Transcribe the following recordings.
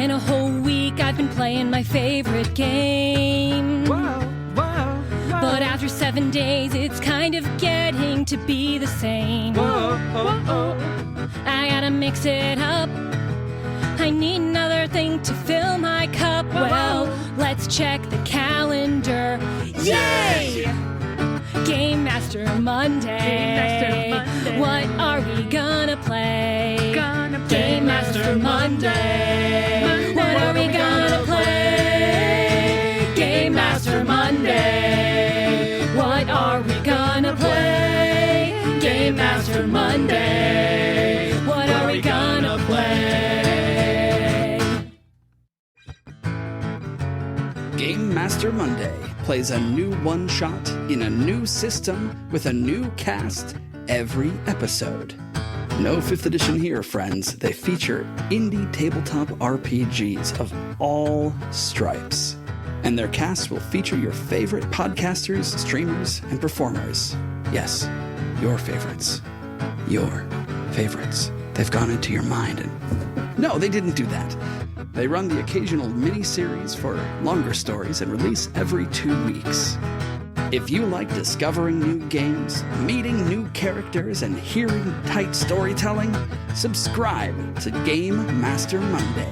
been a whole week I've been playing my favorite game. But after 7 days, it's kind of getting to be the same. I gotta mix it up. I need another thing to fill my cup. Well, let's check the calendar. Yay! Game Master Monday. What are we gonna play? Game Master Monday. What are we gonna play? Game Master Monday. What are we gonna play? Game Master Monday. What are we gonna play? Game Master Monday plays a new one-shot in a new system with a new cast every episode. No 5th edition here, friends. They feature indie tabletop RPGs of all stripes. And their cast will feature your favorite podcasters, streamers, and performers. Yes, your favorites. Your favorites. They've gone into your mind and... No, they didn't do that. They run the occasional mini-series for longer stories and release every 2 weeks. If you like discovering new games, meeting new characters, and hearing tight storytelling, subscribe to Game Master Monday.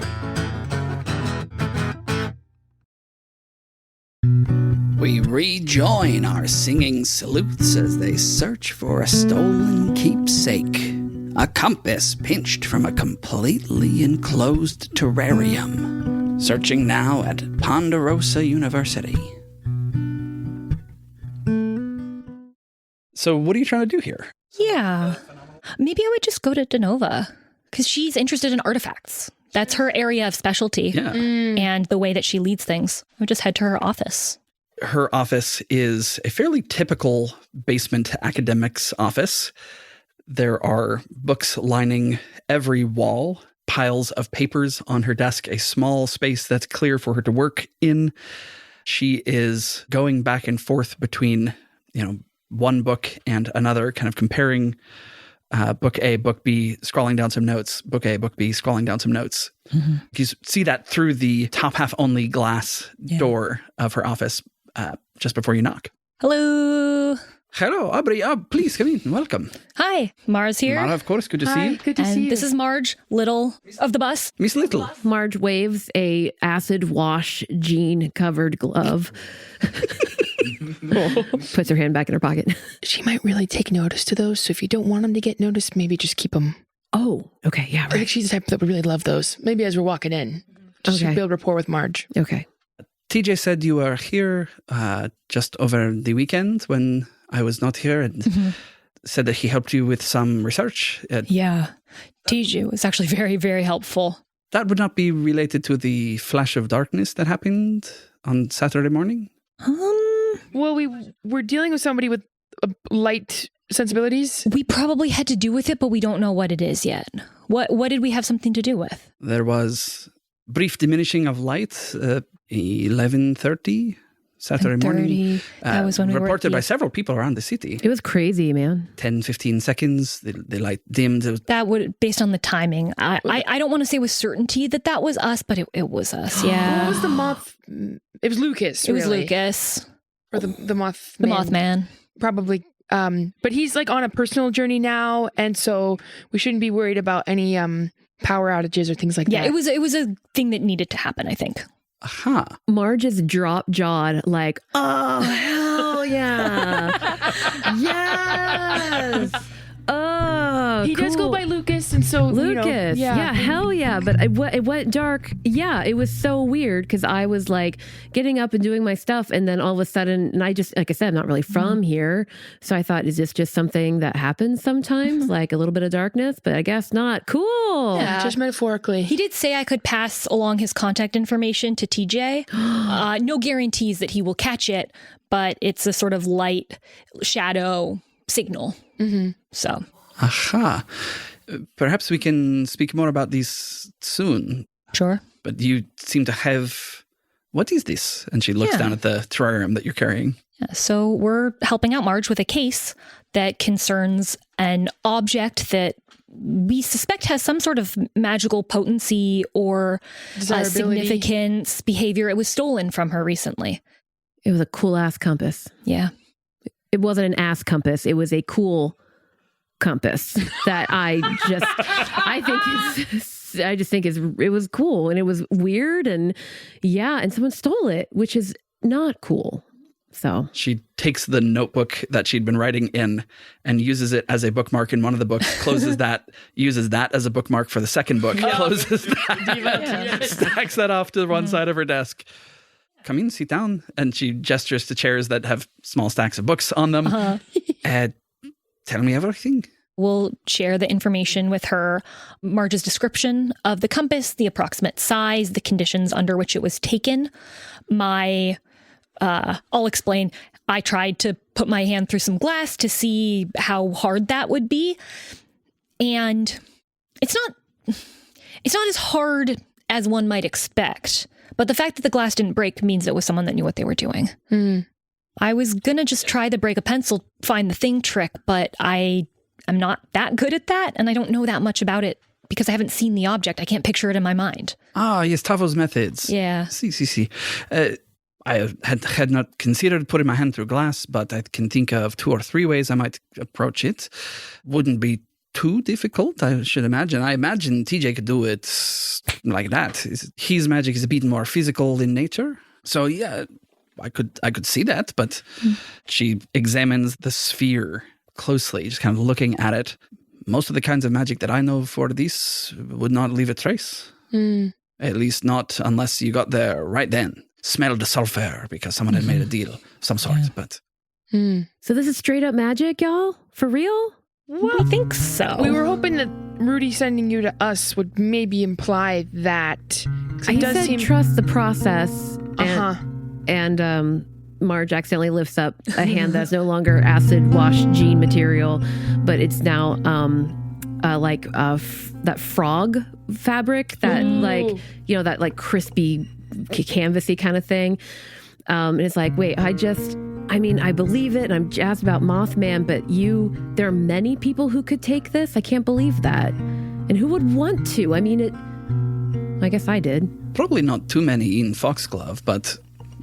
We rejoin our singing sleuths as they search for a stolen keepsake. A compass pinched from a completely enclosed terrarium. Searching now at Ponderosa University. So what are you trying to do here? Yeah. Maybe I would just go to Denova, because she's interested in artifacts. That's her area of specialty. Yeah. And the way that she leads things. I would just head to her office. Her office is a fairly typical basement academic's office. There are books lining every wall, piles of papers on her desk, a small space that's clear for her to work in. She is going back and forth between, one book and another, kind of comparing book A, book B, scrolling down some notes, book A, book B, scrolling down some notes. Mm-hmm. You see that through the top half only glass door of her office just before you knock. Hello. Hello, Aubrey. Please come in. Welcome. Hi, Mars here. Mara, of course. Good to see you. Good to see you. This is Marge, Little of the bus. Miss Little. Marge waves a acid wash jean covered glove. Puts her hand back in her pocket. She might really take notice to those, so if you don't want them to get noticed, maybe just keep them. Oh, okay. Yeah, I think right. she's the type that would really love those. Maybe as we're walking in. Just to build rapport with Marge. Okay. TJ said you were here just over the weekend when I was not here, and said that he helped you with some research. Yeah. TJ was actually very, very helpful. That would not be related to the flash of darkness that happened on Saturday morning? Well, we're dealing with somebody with light sensibilities. We probably had to do with it, but we don't know what it is yet. What did we have something to do with? There was brief diminishing of light, 11:30 Saturday morning. That was when we reported by several people around the city. It was crazy, man. 10-15 seconds, the light dimmed. That would, based on the timing, I don't want to say with certainty that was us, but it was us. Yeah. What was the moth? It was Lucas. It was Lucas. Or the moth. The Mothman. Probably. But he's like on a personal journey now, and so we shouldn't be worried about any power outages or things like that. Yeah, it was a thing that needed to happen, I think. Aha. Marge is drop-jawed like, oh, hell yeah. Yes. Oh, he does go by Lucas, and so Lucas, yeah, hell yeah. But it went dark. Yeah, it was so weird because I was like getting up and doing my stuff, and then all of a sudden, and I just, like I said, I'm not really from here, so I thought, is this just something that happens sometimes, like a little bit of darkness? But I guess not. Cool. Yeah, just metaphorically. He did say I could pass along his contact information to TJ. No guarantees that he will catch it, but it's a sort of light shadow signal. Mm-hmm. So. Aha. Perhaps we can speak more about these soon. Sure. But you seem to have... What is this? And she looks down at the terrarium that you're carrying. Yeah, so we're helping out Marge with a case that concerns an object that we suspect has some sort of magical potency or Desirability. significance, behavior. It was stolen from her recently. It was a cool ass compass. Yeah. It wasn't an ass compass. It was a cool compass that I just think it was cool, and it was weird, and someone stole it, which is not cool. So she takes the notebook that she'd been writing in and uses it as a bookmark in one of the books, closes that, uses that as a bookmark for the second book, closes that, stacks that off to one side of her desk. Come in, sit down. And she gestures to chairs that have small stacks of books on them. Tell me everything. We'll share the information with her, Marge's description of the compass, the approximate size, the conditions under which it was taken. I'll explain. I tried to put my hand through some glass to see how hard that would be. And it's not as hard as one might expect. But the fact that the glass didn't break means it was someone that knew what they were doing. I was going to just try the break a pencil, find the thing trick, but I'm not that good at that. And I don't know that much about it because I haven't seen the object. I can't picture it in my mind. Yes, Tavo's methods. Yeah. See. I had not considered putting my hand through glass, but I can think of 2 or 3 ways I might approach it. Wouldn't be too difficult, I should imagine. I imagine TJ could do it like that. His magic is a bit more physical in nature. So yeah, I could see that, but she examines the sphere closely, just kind of looking at it. Most of the kinds of magic that I know for this would not leave a trace. At least not unless you got there right then. Smelled the sulfur because someone had made a deal of some sort. Yeah. But So this is straight up magic, y'all? For real? Well, I think so. We were hoping that Rudy sending you to us would maybe imply that. He said trust the process. And Marge accidentally lifts up a hand that's no longer acid wash jean material, but it's now that frog fabric that that crispy canvasy kind of thing. And it's like, wait, I believe it, and I'm jazzed about Mothman, but there are many people who could take this. I can't believe that. And who would want to? I guess I did. probably not too many in Foxglove, but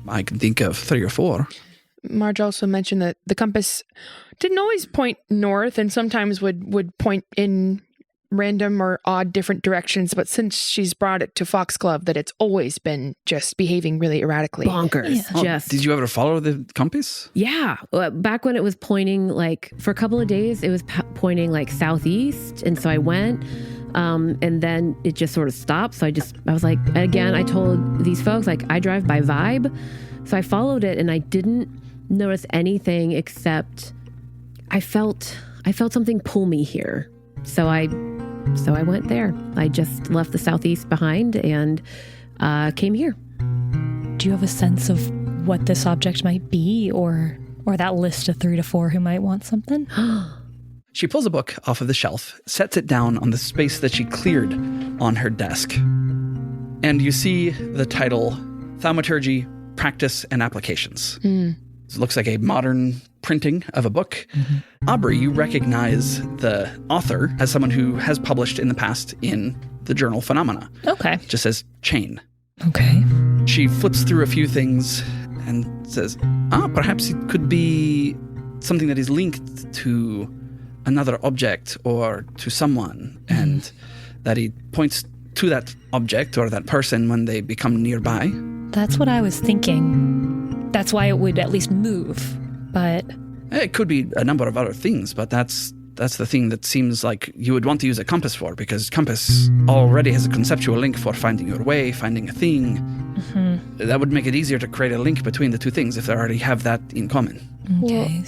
I can think of 3 or 4. Marge also mentioned that the compass didn't always point north and sometimes would point in random or odd different directions, but since she's brought it to Foxglove, that it's always been just behaving really erratically. Bonkers. Oh, did you ever follow the compass? Yeah. Back when it was pointing, for a couple of days, it was pointing southeast. And so I went, and then it just sort of stopped. So I was like, again, I told these folks, I drive by vibe. So I followed it and I didn't notice anything except I felt something pull me here. So I went there. I just left the southeast behind and came here. Do you have a sense of what this object might be, or that list of 3 to 4 who might want something? She pulls a book off of the shelf, sets it down on the space that she cleared on her desk. And you see the title, Thaumaturgy, Practice and Applications. It looks like a modern printing of a book. Mm-hmm. Aubrey, you recognize the author as someone who has published in the past in the journal Phenomena. Okay. It just says Chain. Okay. She flips through a few things and says, perhaps it could be something that is linked to another object or to someone, and that it points to that object or that person when they become nearby. That's what I was thinking. That's why it would at least move, but... It could be a number of other things, but that's the thing that seems like you would want to use a compass for, because compass already has a conceptual link for finding your way, finding a thing. Mm-hmm. That would make it easier to create a link between the two things if they already have that in common. Okay.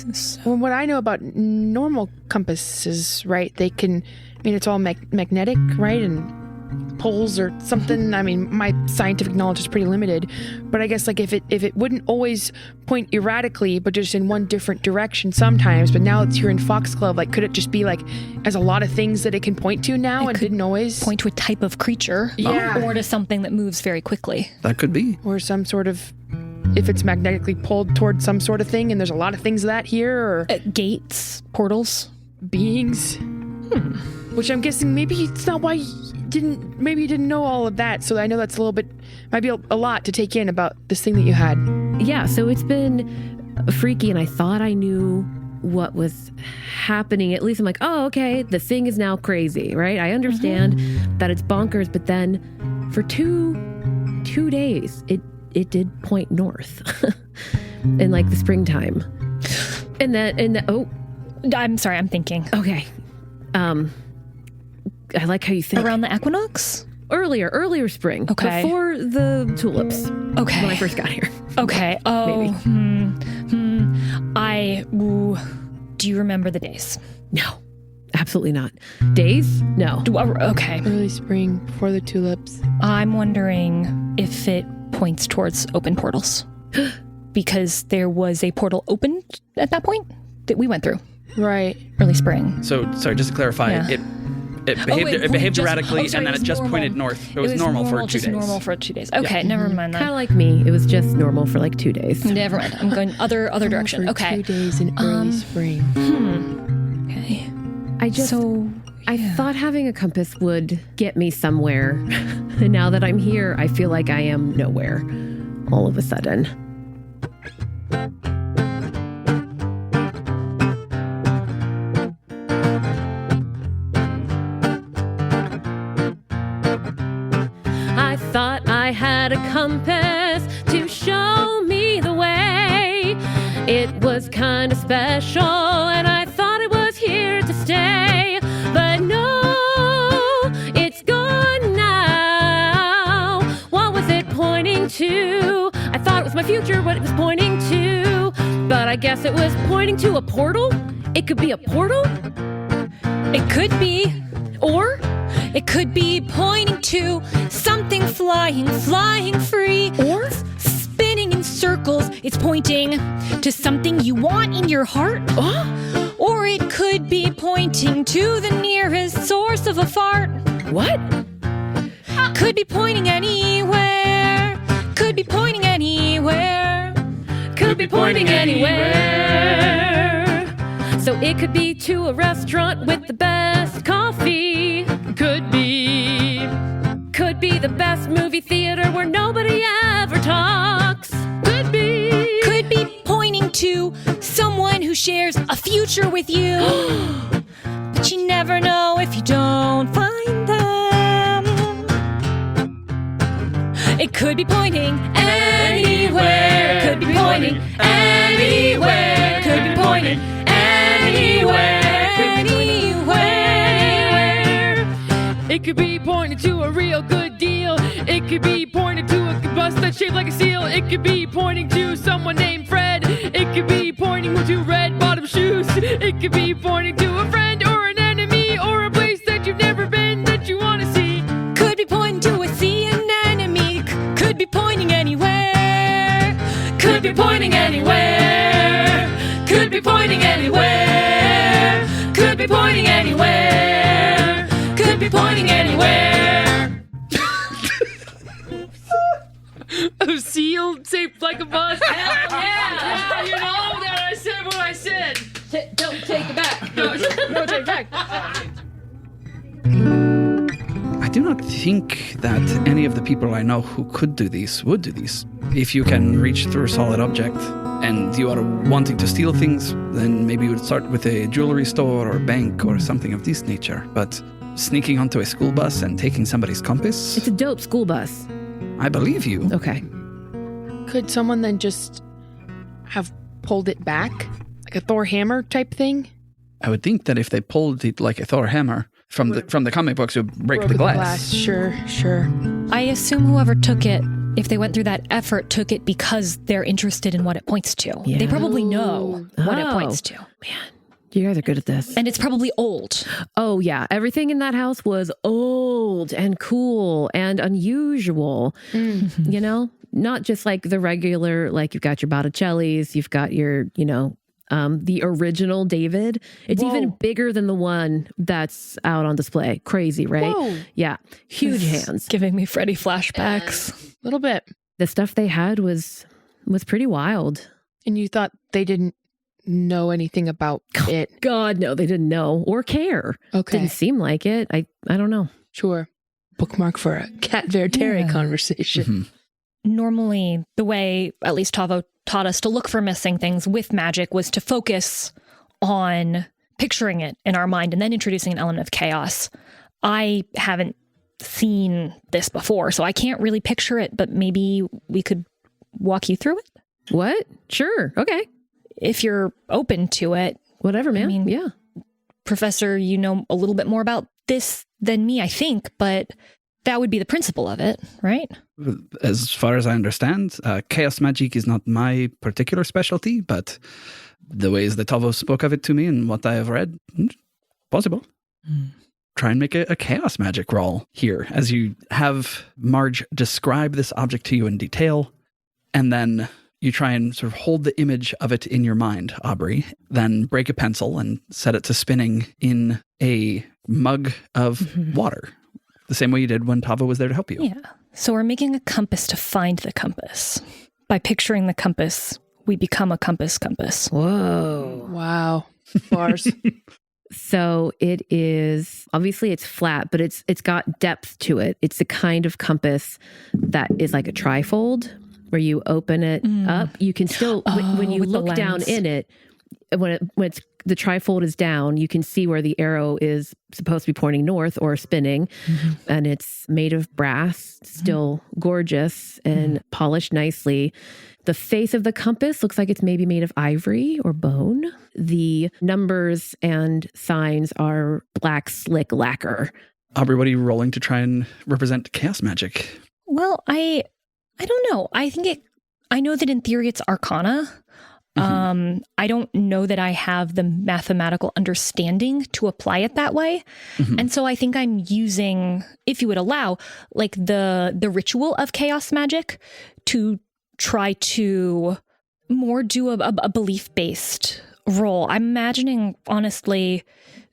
Well, what I know about normal compasses, right, they can, it's all magnetic, right, and poles or something. My scientific knowledge is pretty limited, but I guess if it wouldn't always point erratically, but just in one different direction sometimes, but now it's here in Foxglove, could it just be as a lot of things that it can point to now and didn't always point to a type of creature, or to something that moves very quickly? That could be, or some sort of, if it's magnetically pulled towards some sort of thing, and there's a lot of things of that here, or gates, portals, beings. Which I'm guessing maybe it's not why maybe you didn't know all of that. So I know that's might be a lot to take in about this thing that you had. Yeah, so it's been freaky, and I thought I knew what was happening. At least I'm like, oh, okay, the thing is now crazy, right? I understand that it's bonkers, but then for two days, it did point north in like the springtime. I'm sorry, I'm thinking. Okay. I like how you think. Around the equinox? Earlier spring. Okay. Before the tulips. Okay. When I first got here. Okay. Oh. Maybe. Do you remember the days? No. Absolutely not. Days? No. Okay. Early spring, before the tulips. I'm wondering if it points towards open portals. Because there was a portal opened at that point that we went through. Right. Early spring. So, sorry, just to clarify, Yeah. it behaved erratically, and then it just pointed north. It was normal for 2 days. Just normal for 2 days. Okay, never mind Kind that. of like me. It was just normal for like 2 days. Never mind. I'm going other direction. For Okay. 2 days in early spring. Okay. I thought having a compass would get me somewhere. And now that I'm here, I feel like I am nowhere all of a sudden. I thought I had a compass to show me the way. It was kind of special, and I thought it was here to stay. But no, it's gone now. What was it pointing to? I thought it was my future, what it was pointing to. But I guess it was pointing to a portal? It could be a portal? It could be. Or It could be pointing to something flying free. Or spinning in circles. It's pointing to something you want in your heart. Or it could be pointing to the nearest source of a fart. what? Could be pointing anywhere. Could be pointing anywhere. Could be pointing anywhere. So it could be to a restaurant with the best coffee. Could be the best movie theater where nobody ever talks. Could be Pointing to someone who shares a future with you. But you never know if you don't find them. It could be pointing anywhere. Could be pointing anywhere. Could be pointing anywhere. It could be pointing to a real good deal. It could be pointing to a bus that's shaped like a seal. It could be pointing to someone named Fred. It could be pointing to red bottom shoes. It could be pointing to a friend or an enemy or a place that you've never been that you want to see. Could be pointing to a sea anemone. Could be pointing anywhere. Could be pointing anywhere. Could be pointing anywhere. Could be pointing anywhere. Could be pointing anywhere. A seal shaped like a bus. Hell yeah! You know that I said what I said. Don't take it back. No, take it back. I do not think that any of the people I know who could do this would do this. If you can reach through a solid object and you are wanting to steal things, then maybe you would start with a jewelry store or bank or something of this nature. But sneaking onto a school bus and taking somebody's compass? It's a dope school bus. I believe you. Okay. Could someone then just have pulled it back? Like a Thor hammer type thing? I would think that if they pulled it like a Thor hammer from the comic books, it would break the Broken glass. Sure. I assume whoever took it, if they went through that effort, took it because they're interested in what it points to. Yeah. They probably know what it Oh. points to. Man, you guys are good at this. And it's probably old. Oh, yeah. Everything in that house was old and cool and unusual. You know, not just like the regular, like you've got your Botticellis, you've got your, the original David. It's even bigger than the one that's out on display. Crazy, right? Whoa. Yeah. Huge hands. Giving me Freddy flashbacks. A little bit. The stuff they had was pretty wild. And you thought they didn't know anything about it. God, no, they didn't know or care. Okay. Didn't seem like it. I don't know. Sure. Bookmark for a cat Vertere conversation. Normally, the way at least Tavo taught us to look for missing things with magic was to focus on picturing it in our mind and then introducing an element of chaos. I haven't seen this before, so I can't really picture it, but maybe we could walk you through it? What? Sure. Okay. If you're open to it. Whatever, man. I mean, yeah. Professor, you know a little bit more about this than me, I think, but that would be the principle of it, right? As far as I understand, chaos magic is not my particular specialty, but the ways that Tavo spoke of it to me and what I have read, possible. Try and make a chaos magic roll here as you have Marge describe this object to you in detail, and then you try and sort of hold the image of it in your mind, Aubrey, then break a pencil and set it to spinning in a mug of water, the same way you did when Tavo was there to help you. Yeah. So we're making a compass to find the compass. By picturing the compass, we become a compass. Whoa. Wow. Bars. So it is, obviously it's flat, but it's got depth to it. It's the kind of compass that is like a trifold where you open it up. You can still, when you look down in it, when it's the trifold is down, you can see where the arrow is supposed to be pointing north or spinning. And it's made of brass, still gorgeous and polished nicely. The face of the compass looks like it's maybe made of ivory or bone. The numbers and signs are black, slick lacquer. Aubrey, what are you rolling to try and represent chaos magic? Well, I don't know. I know that in theory it's arcana. I don't know that I have the mathematical understanding to apply it that way. And so I think I'm using, if you would allow, like the ritual of chaos magic to try to more do a belief-based role. I'm imagining, honestly,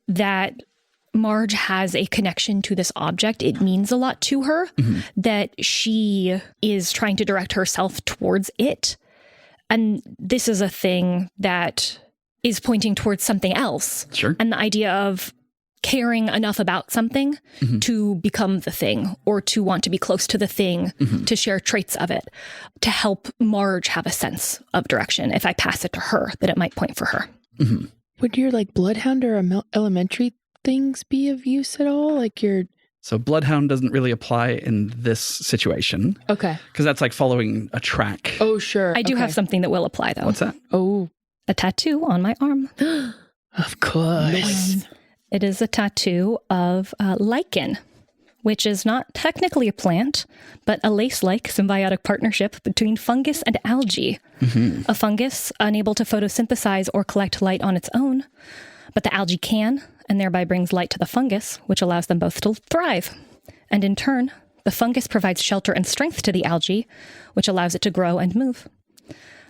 that Marge has a connection to this object. It means a lot to her, that she is trying to direct herself towards it. And this is a thing that is pointing towards something else. Sure. And the idea of caring enough about something to become the thing, or to want to be close to the thing, to share traits of it, to help Marge have a sense of direction. If I pass it to her, that it might point for her. Would your like bloodhound or elementary things be of use at all? Like your... So bloodhound doesn't really apply in this situation. Okay. Because that's like following a track. Oh, sure. I do have something that will apply, though. What's that? Oh. A tattoo on my arm. Of course. It is a tattoo of lichen, which is not technically a plant, but a lace-like symbiotic partnership between fungus and algae. A fungus unable to photosynthesize or collect light on its own, but the algae can, and thereby brings light to the fungus, which allows them both to thrive. And in turn, the fungus provides shelter and strength to the algae, which allows it to grow and move.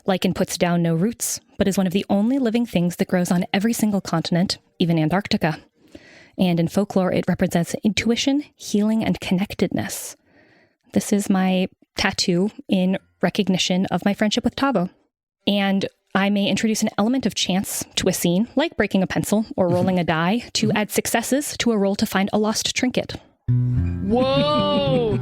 Lichen puts down no roots, but is one of the only living things that grows on every single continent, even Antarctica. And in folklore, it represents intuition, healing, and connectedness. This is my tattoo in recognition of my friendship with Tavo. And I may introduce an element of chance to a scene, like breaking a pencil or rolling a die, to add successes to a roll to find a lost trinket. Whoa!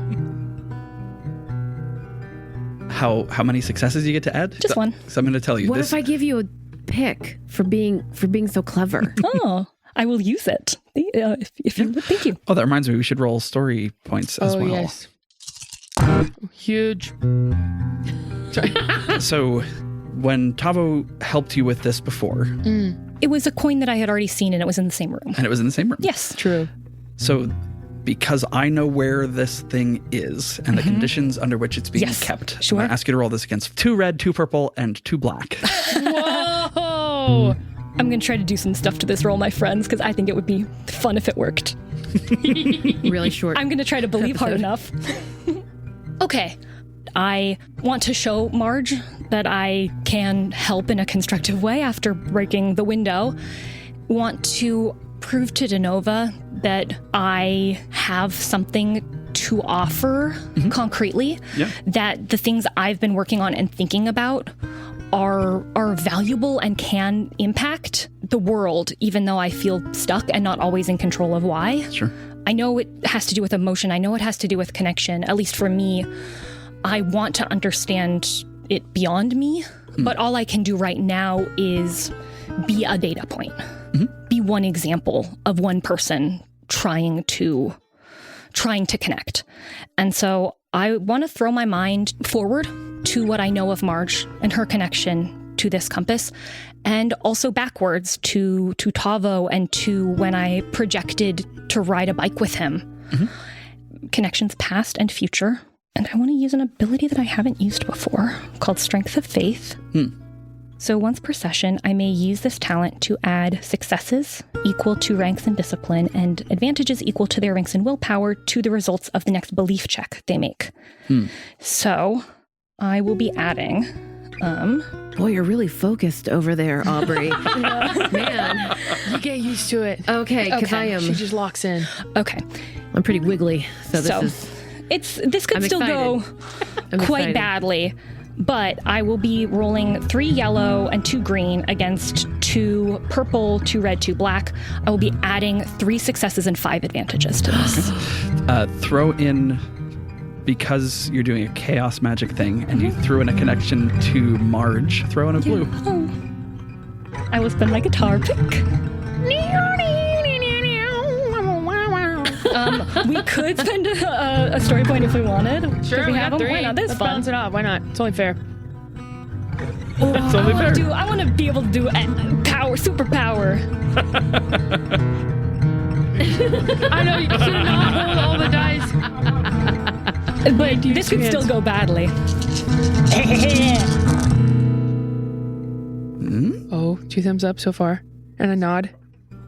How many successes you get to add? Just one. So I'm going to tell you What this. if I give you a pick for being so clever? Oh, I will use it. If you would, thank you. Oh, that reminds me, we should roll story points as well. Yes. Huge. Sorry. So when Tavo helped you with this before, It was a coin that I had already seen, and it was in the same room. and it was in the same room. Yes. True. So because I know where this thing is and the conditions under which it's being Yes, kept, sure. I'm going to ask you to roll this against 2 red, 2 purple, and 2 black. Whoa! I'm going to try to do some stuff to this roll, my friends, because I think it would be fun if it worked. Really short. I'm going to try to believe hard episode. enough. Okay. I want to show Marge that I can help in a constructive way after breaking the window. Want to prove to Denova that I have something to offer concretely. Yeah. That the things I've been working on and thinking about are valuable and can impact the world, even though I feel stuck and not always in control of why. Sure. I know it has to do with emotion. I know it has to do with connection. At least for me, I want to understand it beyond me. But all I can do right now is be a data point. Be one example of one person trying to connect. And so I want to throw my mind forward to what I know of Marge and her connection to this compass, and also backwards to Tavo and to when I projected to ride a bike with him. Connections past and future. And I want to use an ability that I haven't used before called Strength of Faith. So once per session, I may use this talent to add successes equal to ranks in discipline and advantages equal to their ranks in willpower to the results of the next belief check they make. So I will be adding... Boy, you're really focused over there, Aubrey. Man. You get used to it. Okay, because I am... She just locks in. Okay. I'm pretty wiggly, so this is... This could I'm still excited. go quite badly, but I will be rolling 3 yellow and 2 green against 2 purple, 2 red, 2 black. I will be adding 3 successes and 5 advantages to this. Throw in, because you're doing a chaos magic thing, and you threw in a connection to Marge, throw in a blue. Oh. I will spend my guitar pick. We could spend a story point if we wanted. Sure, we we have got them. 3. Why not? This Let's fun. balance it off. Why not? It's only fair. It's only fair. I want to be able to do superpower. I know, you should not hold all the dice. But this could still go badly. Oh, 2 thumbs up so far. And a nod.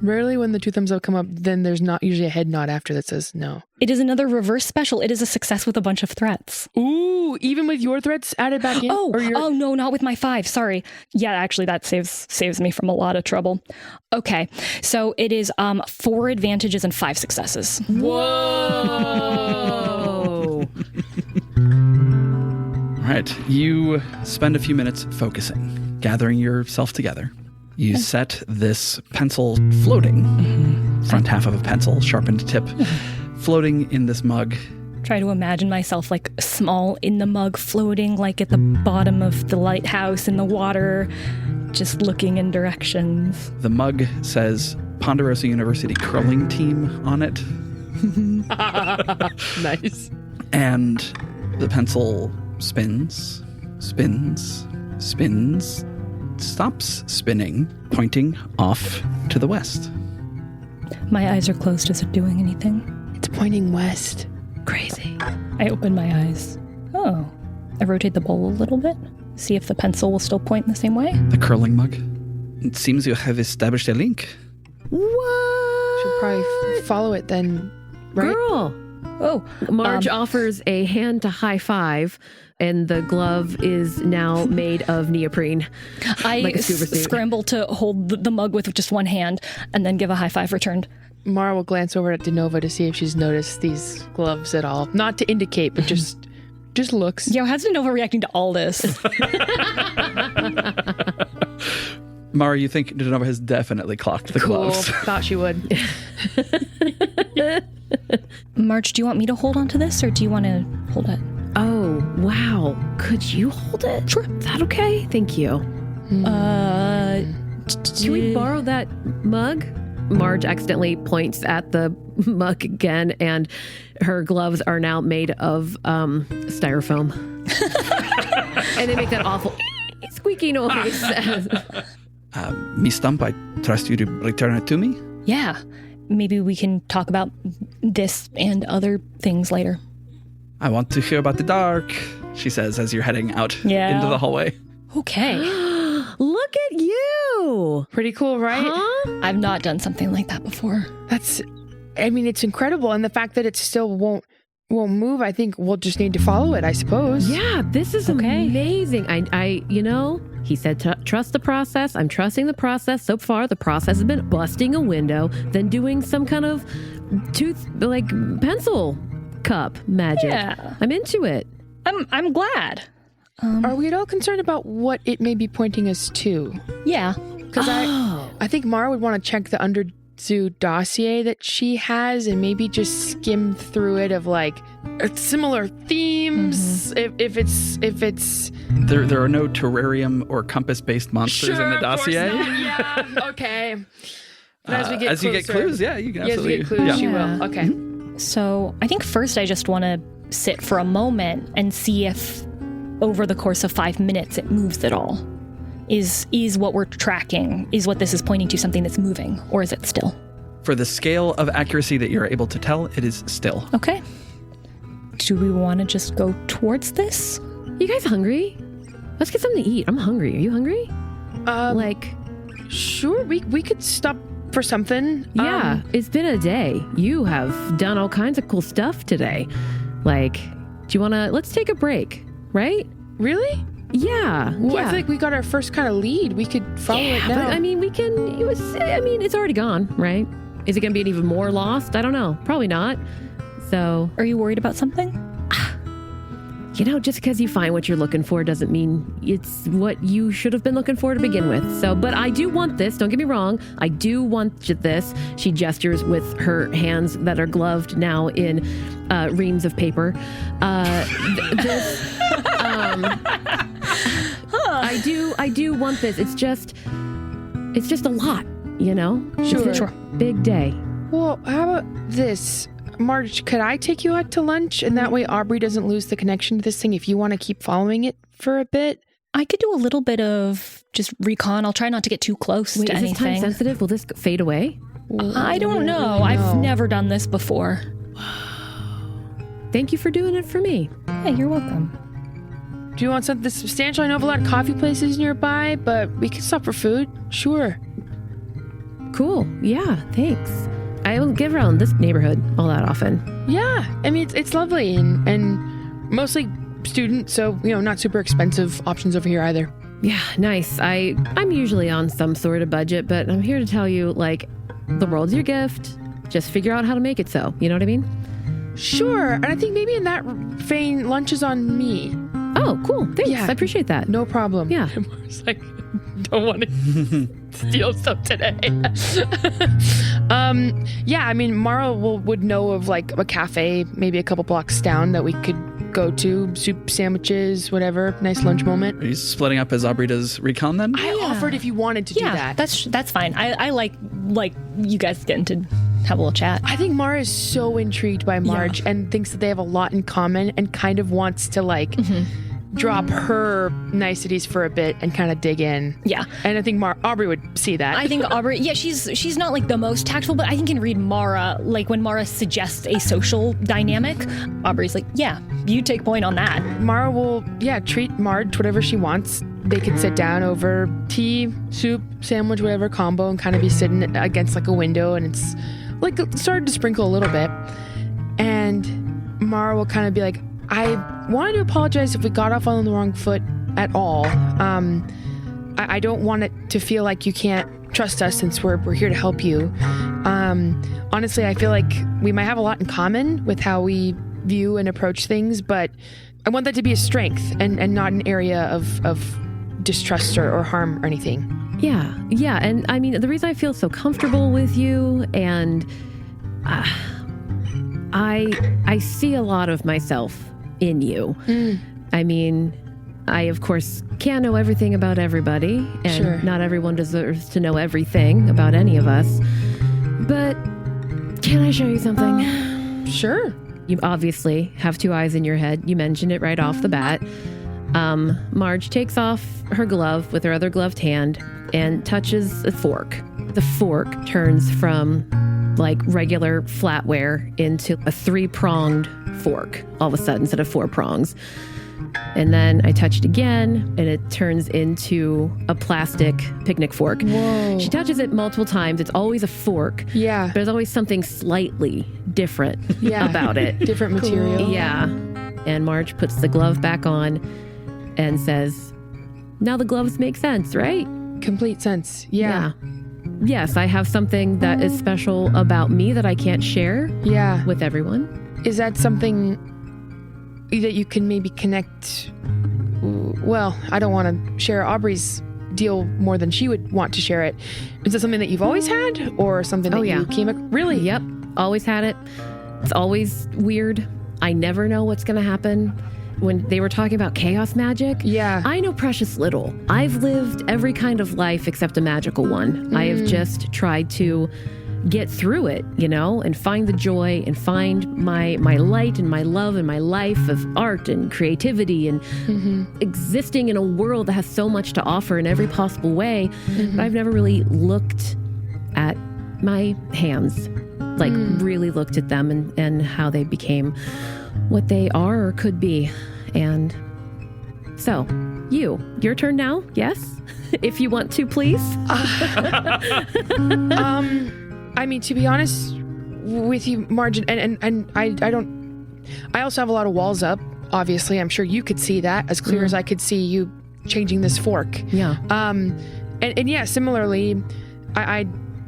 Rarely when the 2 thumbs up come up, then there's not usually a head nod after that says no. It is another reverse special. It is a success with a bunch of threats. Ooh, even with your threats added back in? Oh no, not with my 5. Sorry. Yeah, actually, that saves me from a lot of trouble. Okay, so it is 4 advantages and 5 successes. Whoa! All right. You spend a few minutes focusing, gathering yourself together. You set this pencil floating, front half of a pencil, sharpened tip, floating in this mug. Try to imagine myself like small in the mug, floating like at the bottom of the lighthouse in the water, just looking in directions. The mug says Ponderosa University Curling Team on it. Nice. And the pencil spins, stops spinning, pointing off to the west. My eyes are closed. Is it doing anything? It's pointing west. Crazy. I open my eyes. Oh. I rotate the bowl a little bit. See if the pencil will still point in the same way. The curling mug. It seems you have established a link. What? Should probably follow it then, right? Girl! Oh. Marge offers a hand to high five, and the glove is now made of neoprene. I like a scuba suit. scramble to hold the mug with just one hand and then give a high five returned. Mara will glance over at DeNova to see if she's noticed these gloves at all. Not to indicate, but just looks. Yo, how's DeNova reacting to all this? Mara, you think DeNova has definitely clocked the gloves. Thought she would. Marge, do you want me to hold on to this or do you want to hold it? Oh, wow. Could you hold it? Sure. Is that okay? Thank you. Can we borrow that mug? Marge accidentally points at the mug again, and her gloves are now made of styrofoam. And they make that awful squeaky noise. Miss Stump, I trust you to return it to me? Yeah. Maybe we can talk about this and other things later. I want to hear about the dark, she says as you're heading out into the hallway. Okay. Look at you. Pretty cool, right? Huh? I've not done something like that before. It's incredible. And the fact that it still won't move, I think we'll just need to follow it, I suppose. Yeah, this is amazing. He said trust the process. I'm trusting the process. So far, the process has been busting a window, then doing some kind of pencil cup magic. Yeah. I'm into it. I'm glad. Are we at all concerned about what it may be pointing us to? Yeah. Because I think Mara would want to check the Underzoo dossier that she has and maybe just skim through it of like similar themes. If it's There are no terrarium or compass-based monsters in the dossier. Yeah. Okay. But as you get clues, yeah, you can absolutely. As we get clues, she Yeah. will. Okay. So I think first I just want to sit for a moment and see if over the course of 5 minutes it moves at all. Is what we're tracking, is what this is pointing to something that's moving, or is it still? For the scale of accuracy that you're able to tell, it is still. Okay. Do we want to just go towards this? You guys hungry? Let's get something to eat. I'm hungry. Are you hungry? Sure. We could stop for something. Yeah, it's been a day. You have done all kinds of cool stuff today. Like, do you want to, let's take a break, right? Really? Yeah. Well, yeah. I feel like we got our first kind of lead. We could follow it now. But I mean, we can, it's already gone, right? Is it going to be even more lost? I don't know. Probably not. So, Are you worried about something? Just because you find what you're looking for doesn't mean it's what you should have been looking for to begin with. So, but I do want this. Don't get me wrong. I do want this. She gestures with her hands that are gloved now in reams of paper. I do want this. It's just a lot, Sure. Big day. Well, how about this? Marge, could I take you out to lunch? And that way Aubrey doesn't lose the connection to this thing if you want to keep following it for a bit. I could do a little bit of just recon. I'll try not to get too close Wait, to is this time anything. sensitive? Will this fade away? I don't know. I've never done this before. Thank you for doing it for me. Yeah, you're welcome. Do you want something substantial? I know of a lot of coffee places nearby, but we could stop for food. Sure. Cool. Yeah, thanks. I don't get around this neighborhood all that often. Yeah. I mean, it's lovely and mostly student, so, not super expensive options over here either. Yeah, nice. I'm usually on some sort of budget, but I'm here to tell you, the world's your gift. Just figure out how to make it so. You know what I mean? Sure. And I think maybe in that vein, lunch is on me. Oh, cool. Thanks. Yeah. I appreciate that. No problem. Yeah. It's like, don't want to steal stuff today. Yeah, I mean, Mara would know of a cafe, maybe a couple blocks down that we could go to, soup, sandwiches, whatever. Nice lunch moment. Are you splitting up as Aubrey does recon then? I offered if you wanted to do that. That's fine. I like you guys getting to have a little chat. I think Mara is so intrigued by Marge and thinks that they have a lot in common and kind of wants to drop her niceties for a bit and kind of dig in. Yeah. And I think Aubrey would see that. I think Aubrey, she's not the most tactful, but I think can read Mara. When Mara suggests a social dynamic, Aubrey's yeah, you take point on that. Mara will, treat Marge whatever she wants. They could sit down over tea, soup, sandwich, whatever combo and kind of be sitting against a window and it's started to sprinkle a little bit. And Mara will kind of be I wanted to apologize if we got off on the wrong foot at all. I don't want it to feel like you can't trust us since we're here to help you. Honestly, I feel like we might have a lot in common with how we view and approach things, but I want that to be a strength and not an area of distrust or harm or anything. Yeah. And I mean, the reason I feel so comfortable with you and I see a lot of myself in you. I mean, I, of course, can't know everything about everybody, and not everyone deserves to know everything about any of us. But can I show you something? Sure. You obviously have two eyes in your head. You mentioned it right off the bat. Marge takes off her glove with her other gloved hand and touches a fork. The fork turns from regular flatware into a 3-pronged fork all of a sudden instead of 4 prongs. And then I touch it again and it turns into a plastic picnic fork. Whoa. She touches it multiple times. It's always a fork. Yeah. But there's always something slightly different about it. Different material. Yeah. And Marge puts the glove back on and says, now the gloves make sense, right? Complete sense. Yeah. Yes, I have something that is special about me that I can't share with everyone. Is that something that you can maybe connect well, I don't want to share Aubrey's deal more than she would want to share it. Is it something that you've always had, or something that you came really? Yep, always had it. It's always weird. I never know what's going to happen. When they were talking about chaos magic, I know precious little. I've lived every kind of life except a magical one. I have just tried to get through it, and find the joy and find my light and my love and my life of art and creativity and existing in a world that has so much to offer in every possible way. But I've never really looked at my hands, like really looked at them and how they became what they are or could be. And so, your turn now, yes? If you want to, please. I mean, to be honest with you, Marge, and I also have a lot of walls up, obviously. I'm sure you could see that as clear as I could see you changing this fork. Yeah. And yeah, similarly, I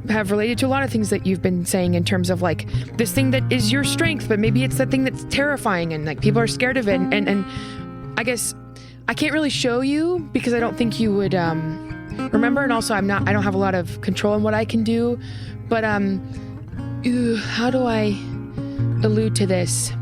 have related to a lot of things that you've been saying in terms of like this thing that is your strength, but maybe it's the thing that's terrifying and like people are scared of it. And I guess I can't really show you because I don't think you would remember. And also I don't have a lot of control in what I can do. But how do I allude to this?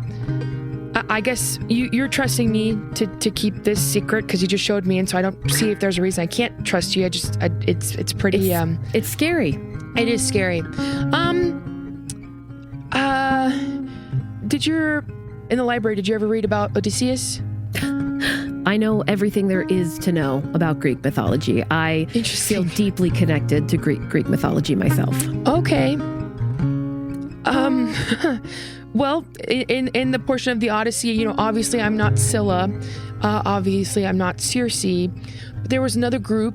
I guess you're trusting me to keep this secret because you just showed me, and so I don't see if there's a reason I can't trust you. It's pretty. It's scary. It is scary. In the library, did you ever read about Odysseus? I know everything there is to know about Greek mythology. I feel deeply connected to Greek mythology myself. Okay. Well, in the portion of the Odyssey, obviously I'm not Scylla. Obviously I'm not Circe. But there was another group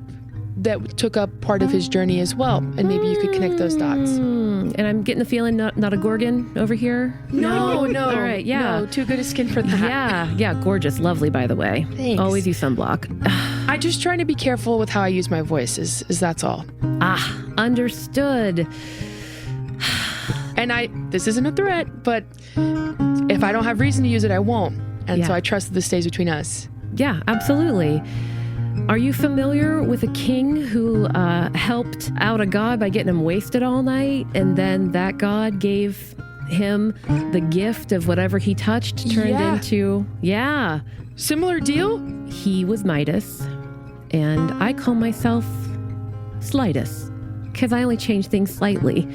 that took up part of his journey as well. And maybe you could connect those dots. And I'm getting the feeling not a Gorgon over here? No. All right, yeah. No, too good a skin for that. Yeah, gorgeous. Lovely, by the way. Thanks. Always use sunblock. I just trying to be careful with how I use my voice, is that's all. Understood. And this isn't a threat, but if I don't have reason to use it, I won't. And so I trust that this stays between us. Yeah, absolutely. Are you familiar with a king who helped out a god by getting him wasted all night, and then that god gave him the gift of whatever he touched turned into... Yeah. Similar deal? He was Midas, and I call myself Slightus, because I only changed things slightly.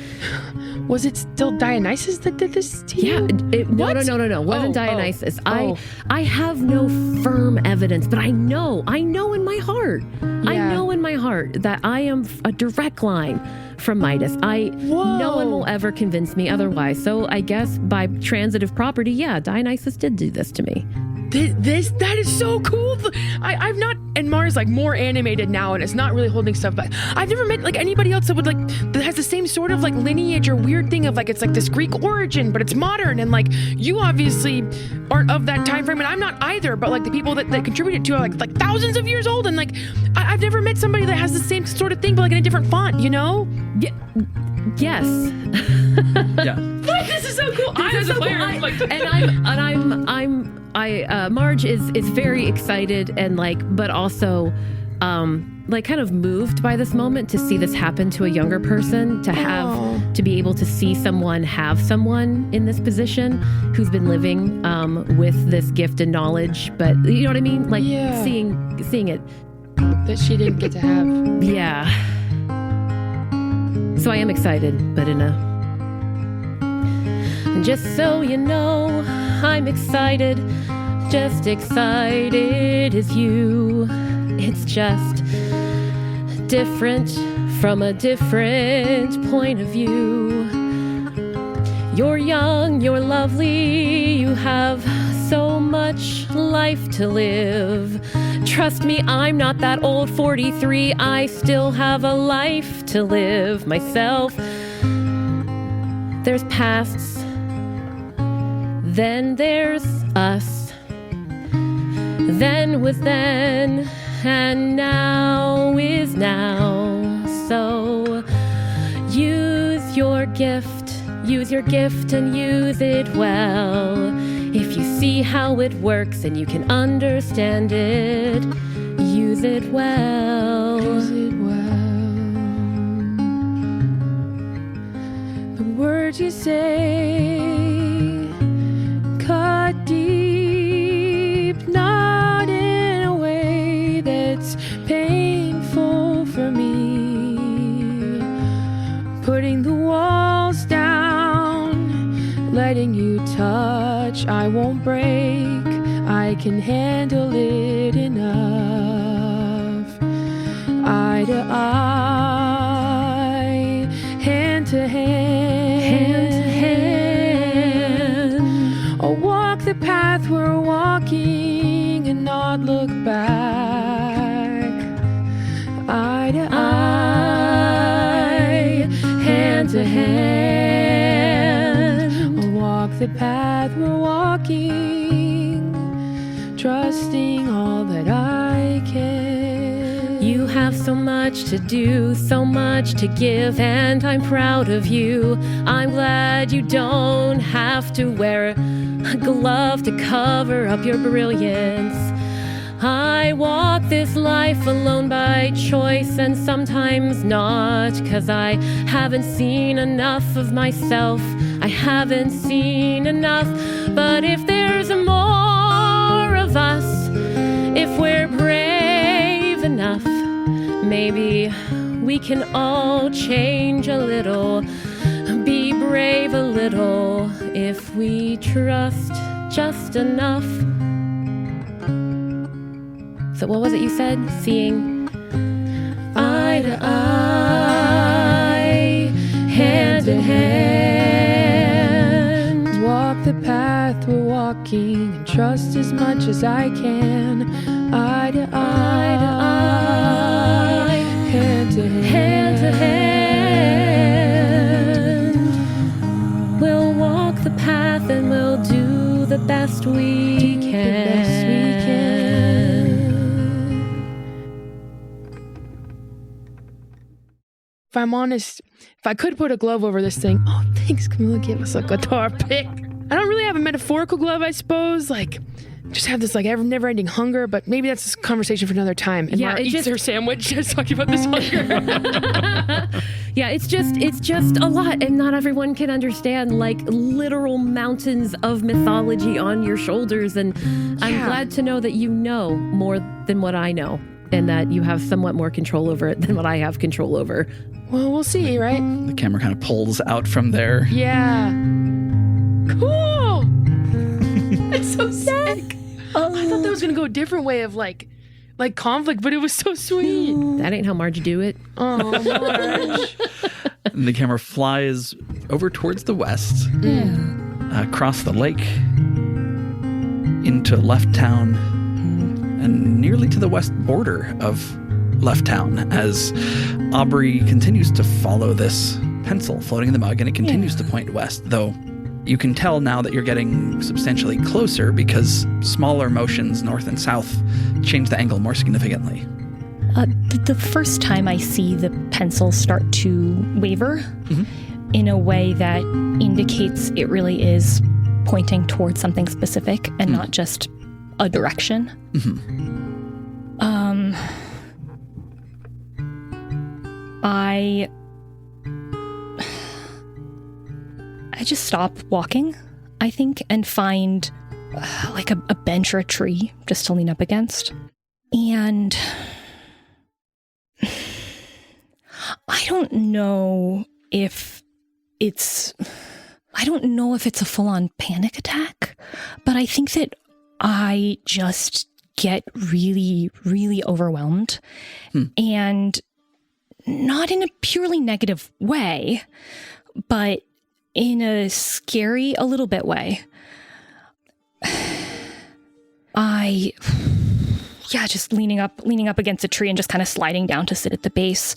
Was it still Dionysus that did this to you? Yeah. No. Wasn't Dionysus. I have no firm evidence, but I know in my heart. Yeah. I know in my heart that I am a direct line from Midas. No one will ever convince me otherwise. So I guess by transitive property, Dionysus did do this to me. That is so cool. I've not, and Mars like more animated now, and it's not really holding stuff back. I've never met like anybody else that would that has the same sort of like lineage or weird thing of like it's like this Greek origin, but it's modern, and like you obviously aren't of that time frame, and I'm not either. But like the people that contributed to are like thousands of years old, and like I've never met somebody that has the same sort of thing, but like in a different font, Yeah. Yes. Yeah. What? This is so cool. Marge is very excited and but also kind of moved by this moment to see this happen to a younger person, to be able to see someone have someone in this position who's been living with this gift and knowledge, but you know what I mean? Seeing it that she didn't get to have. Yeah. So I am excited, but just so you know, I'm excited, just excited as you. It's just different from a different point of view. You're young, you're lovely, you have so much life to live. Trust me, I'm not that old, 43, I still have a life to live myself. There's pasts, then there's us, then was then, and now is now. So use your gift and use it well. If you see how it works and you can understand it. Use it well. Use it well. The words you say cut deep, not in a way that's painful for me. Putting the walls down, letting you touch, I won't break. I can handle it enough. Eye to eye, hand to hand, hand to hand. I'll walk the path we're walking and not look back. Eye to eye, hand to hand. I'll walk the path we're walking, trusting all that I can. You have so much to do, so much to give, and I'm proud of you. I'm glad you don't have to wear a glove to cover up your brilliance. I walk this life alone by choice and sometimes not, 'cause I haven't seen enough of myself. I haven't seen enough, but if there's more of us, if we're brave enough, maybe we can all change a little, be brave a little, if we trust just enough. So what was it you said? Seeing eye to eye, hand to hand. Walk the path we're walking and trust as much as I can. Eye to eye, hand to hand, hand to hand. We'll walk the path and we'll do the best we can. If I'm honest, if I could put a glove over this thing, oh, thanks, Camilla gave us a guitar pick. I don't really have a metaphorical glove, I suppose. Like, just have this like never-ending hunger, but maybe that's a conversation for another time. And Mara eats her sandwich just talking about this hunger. Yeah, it's just a lot, and not everyone can understand like literal mountains of mythology on your shoulders. And I'm glad to know that you know more than what I know, and that you have somewhat more control over it than what I have control over. Well, we'll see, right? The camera kind of pulls out from there. Yeah. Cool. That's so sick. I thought that was gonna go a different way of like conflict, but it was so sweet. That ain't how Marge do it. Oh, Marge. And the camera flies over towards the west, across the lake, into Left Town, and nearly to the west border of Left Town, as Aubrey continues to follow this pencil floating in the mug, and it continues to point west, though you can tell now that you're getting substantially closer because smaller motions north and south change the angle more significantly. The first time I see the pencil start to waver in a way that indicates it really is pointing towards something specific and not just a direction. I just stop walking, I think, and find like a bench or a tree just to lean up against. And I don't know if it's a full-on panic attack, but I think that I just get really, really overwhelmed, and not in a purely negative way, but in a scary, a little bit way. Just leaning up against a tree and just kind of sliding down to sit at the base.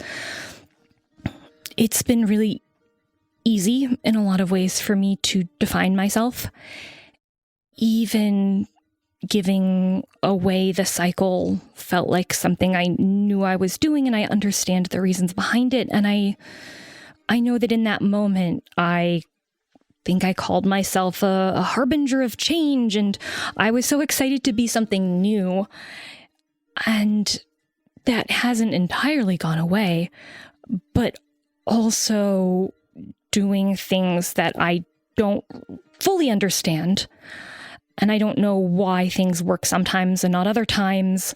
It's been really easy in a lot of ways for me to define myself. Even giving away the cycle felt like something I knew I was doing, and I understand the reasons behind it. And I know that in that moment, I think I called myself a harbinger of change, and I was so excited to be something new. And that hasn't entirely gone away, but also doing things that I don't fully understand. And I don't know why things work sometimes and not other times.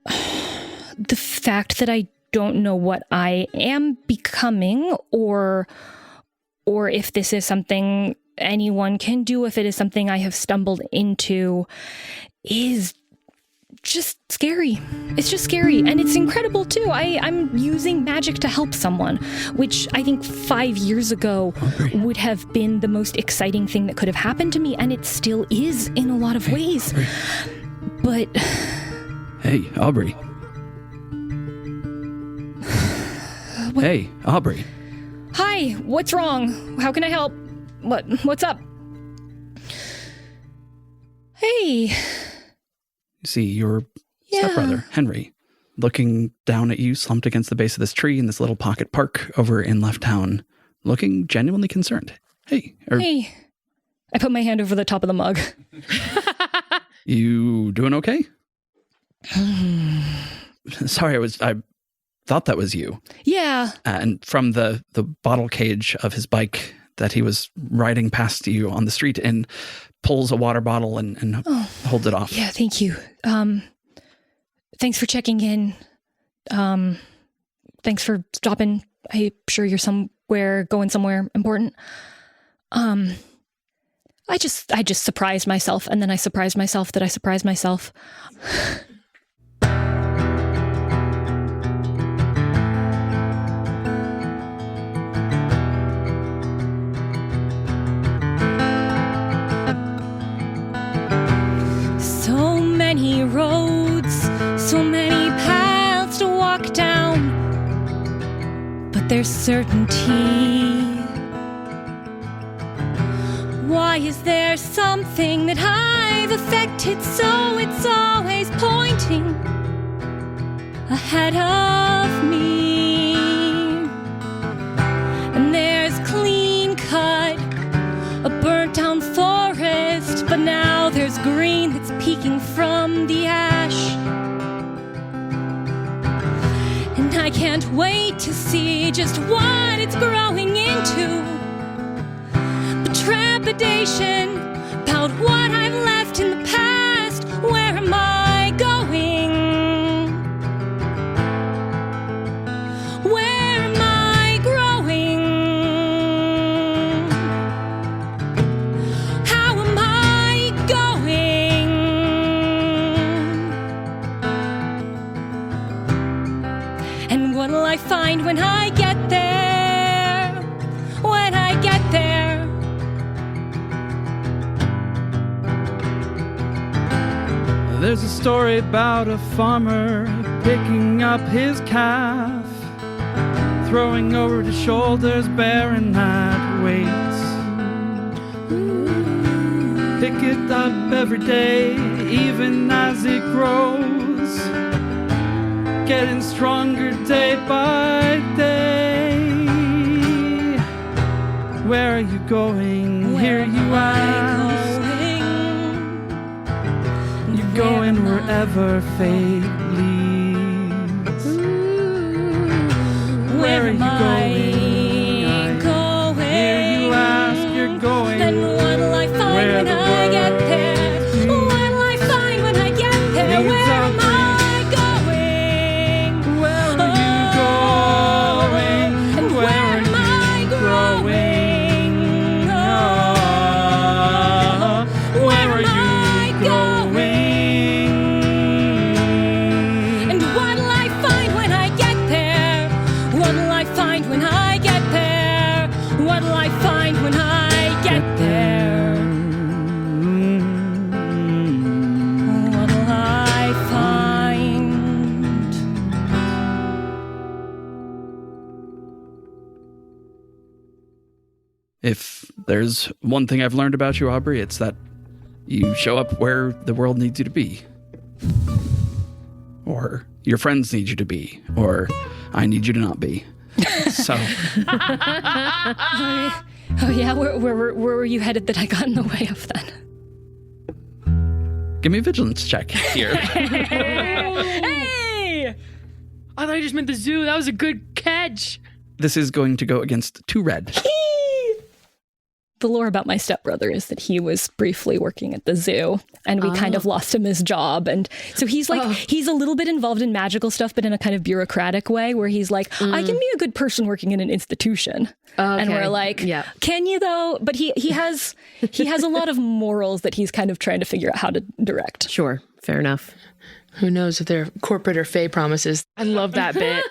The fact that I don't know what I am becoming, or if this is something anyone can do, if it is something I have stumbled into, is just scary. It's just scary, and it's incredible too. I'm using magic to help someone, which I think 5 years ago would have been the most exciting thing that could have happened to me, and it still is in a lot of ways. Aubrey. But Hey, Aubrey. Hey, Aubrey. hi, what's wrong? How can I help? What's up? Hey. You see your stepbrother, Henry, looking down at you, slumped against the base of this tree in this little pocket park over in Left Town, looking genuinely concerned. Hey. Hey. I put my hand over the top of the mug. You doing okay? Sorry, I thought that was you. Yeah. And from the bottle cage of his bike that he was riding past you on the street and pulls a water bottle and holds it off. Yeah, thank you. Thanks for checking in. Thanks for stopping. I'm sure you're going somewhere important. I just surprised myself, and then I surprised myself that I surprised myself. So many roads, so many paths to walk down, but there's certainty. Why is there something that I've affected so it's always pointing ahead of me? And there's clean cut, a burnt down forest, but now there's green that's peeking from the ash. And I can't wait to see just what it's growing into. But trepidation about what I've left in the past. Where am I going? Where am I growing? How am I going? And what'll I find when I get there? When I get there? There's a story about a farmer picking up his calf, throwing over his shoulders, bearing that weight. Pick it up every day, even as it grows, getting stronger day by day. Where are you going? Here you ask. Going wherever fate leads. Where are you going? Here you ask, you're going. Then what'll I find when I get there? What'll I find when I get there? Where am I going? Where are you going? And where am I growing? Oh, where am I going? And what'll I find when I get there? What'll I find when I get there? What'll I find when I get there? What'll I find? If there's one thing I've learned about you, Aubrey, it's that you show up where the world needs you to be. Or your friends need you to be. Or I need you to not be. So Oh yeah, where were you headed that I got in the way of then? Give me a vigilance check here. Hey! I thought you just meant the zoo. That was a good catch. This is going to go against 2 red. The lore about my stepbrother is that he was briefly working at the zoo and we kind of lost him his job. And so he's like, he's a little bit involved in magical stuff, but in a kind of bureaucratic way where he's like, I can be a good person working in an institution. And we're like, can you though? But he has a lot of morals that he's kind of trying to figure out how to direct. Sure. Fair enough. Who knows if they're corporate or fey promises. I love that bit.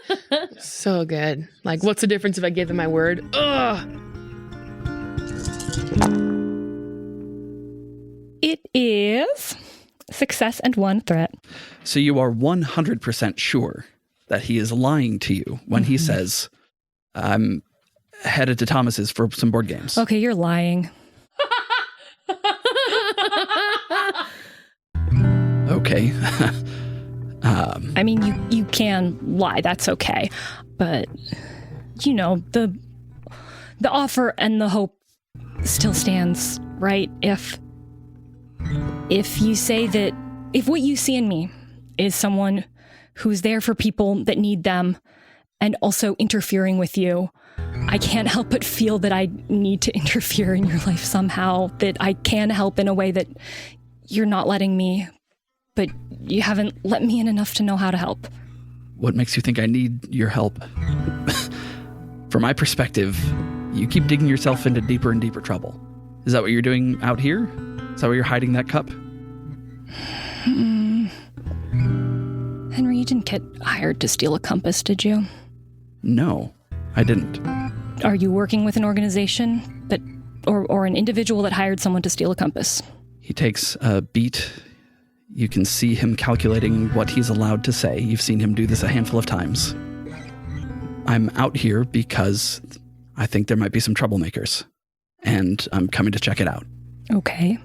So good. Like, what's the difference if I give them my word? Ugh. It is success and 1 threat. So you are 100% sure that he is lying to you when he says, I'm headed to Thomas's for some board games. Okay, you're lying. Okay. I mean, you can lie. That's okay. But, you know, the offer and the hope still stands, right? If you say that, if what you see in me is someone who's there for people that need them and also interfering with you, I can't help but feel that I need to interfere in your life somehow, that I can help in a way that you're not letting me, but you haven't let me in enough to know how to help. What makes you think I need your help? From my perspective, you keep digging yourself into deeper and deeper trouble. Is that what you're doing out here? Is that where you're hiding that cup? Henry, you didn't get hired to steal a compass, did you? No, I didn't. Are you working with an organization that, or an individual that hired someone to steal a compass? He takes a beat. You can see him calculating what he's allowed to say. You've seen him do this a handful of times. I'm out here because I think there might be some troublemakers, and I'm coming to check it out. Okay.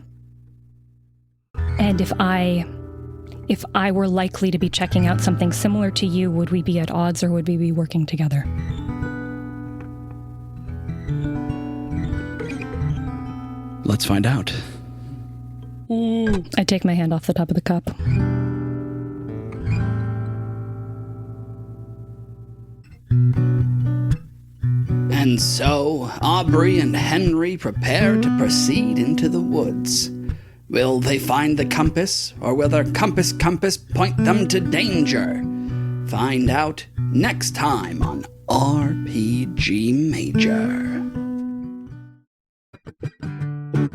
And if I were likely to be checking out something similar to you, would we be at odds or would we be working together? Let's find out. I take my hand off the top of the cup. And so, Aubrey and Henry prepare to proceed into the woods. Will they find the compass, or will their compass point them to danger? Find out next time on RPG Major.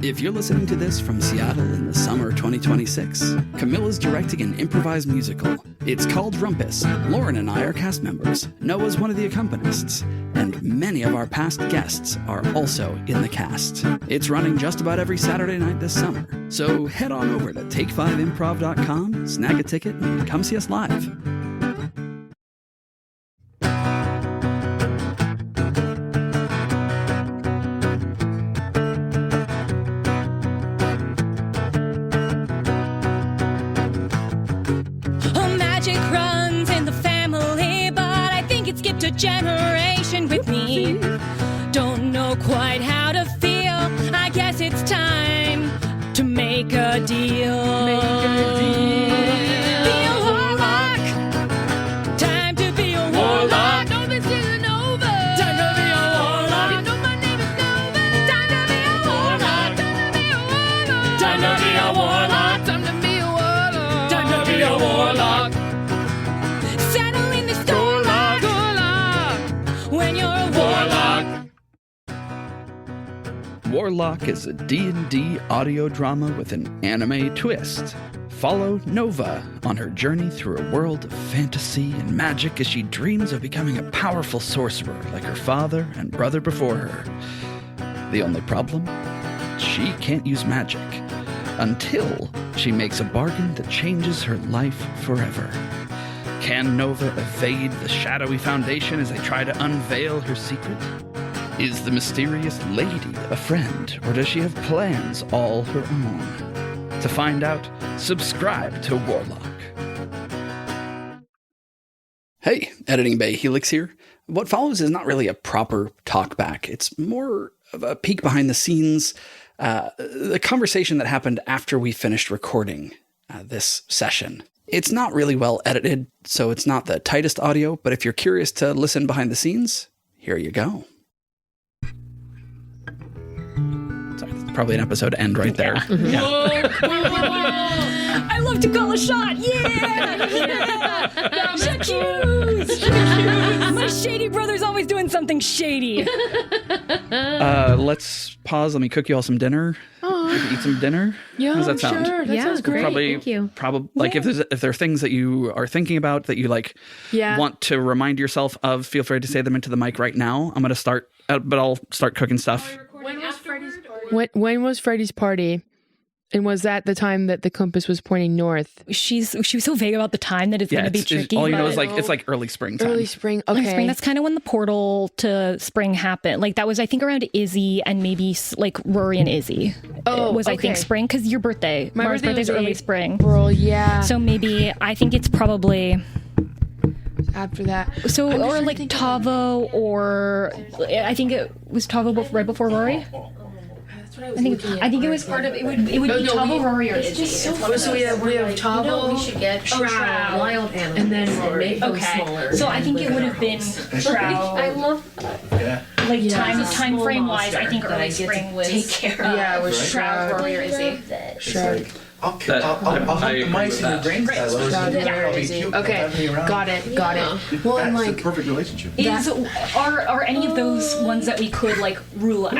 If you're listening to this from Seattle in the summer 2026, Camilla's directing an improvised musical. It's called Rumpus. Lauren and I are cast members. Noah's one of the accompanists. And many of our past guests are also in the cast. It's running just about every Saturday night this summer. So head on over to take5improv.com, snag a ticket, and come see us live. Generation with me. Don't know quite how to feel. I guess it's time to make a deal. Be a warlock. Time to be a warlock. No, this isn't over. Time to be a warlock. You know my name is Nova. Time to be a warlock. Time to be a warlock. Time to be a warlock. Time to be a warlock. Settle in the storm. When you're a warlock. Warlock is a D&D audio drama with an anime twist. Follow Nova on her journey through a world of fantasy and magic as she dreams of becoming a powerful sorcerer like her father and brother before her. The only problem? She can't use magic until she makes a bargain that changes her life forever. Can Nova evade the shadowy foundation as they try to unveil her secret? Is the mysterious lady a friend, or does she have plans all her own? To find out, subscribe to Warlock. Hey, Editing Bay Helix here. What follows is not really a proper talkback. It's more a peek behind the scenes, the conversation that happened after we finished recording this session. It's not really well edited, so it's not the tightest audio, but if you're curious to listen behind the scenes, here you go. Sorry, that's probably an episode end right there. Yeah. I love to call a shot. Yeah. My shady brother's always doing something shady. Let's pause. Let me cook you all some dinner. We can eat some dinner. Yeah, How does that sound? sure. That sounds great. Probably, Thank you. Probably, like if there are things that you are thinking about that you like want to remind yourself of, feel free to say them into the mic right now. I'm going to start, but I'll start cooking stuff. When was Freddy's party? And was that the time that the compass was pointing north? She was so vague about the time that it's going to be tricky. All you know but- is like it's like early springtime. Early spring. Okay. Like spring, that's kind of when the portal to spring happened. Like that was, I think, around Izzy and maybe like Rory and Izzy. Oh, was I think okay. spring because your birthday. My Marge's birthday birthday's was early spring. April, yeah. So maybe I think it's probably After that. so I'm or just like thinking- Tavo or I think it was Tavo right before Rory. I think it was part of it would be Tavo, Rory, or Izzy. So we have Tavo, We should get Shroud. wild animals and then make them Okay, smaller. so I think it would have been I Shroud. love Like time small frame wise, I monster think that early I get to spring was take care of. Yeah, it was Shroud, Shroud. Rory, or Izzy. Shroud. I'll hunt the mice in your brain cells. Shroud, I'll Rory, be Izzy. cute. Okay, Have me around. got it. Well, and That's like, the perfect relationship. Are any of those ones that we could like rule out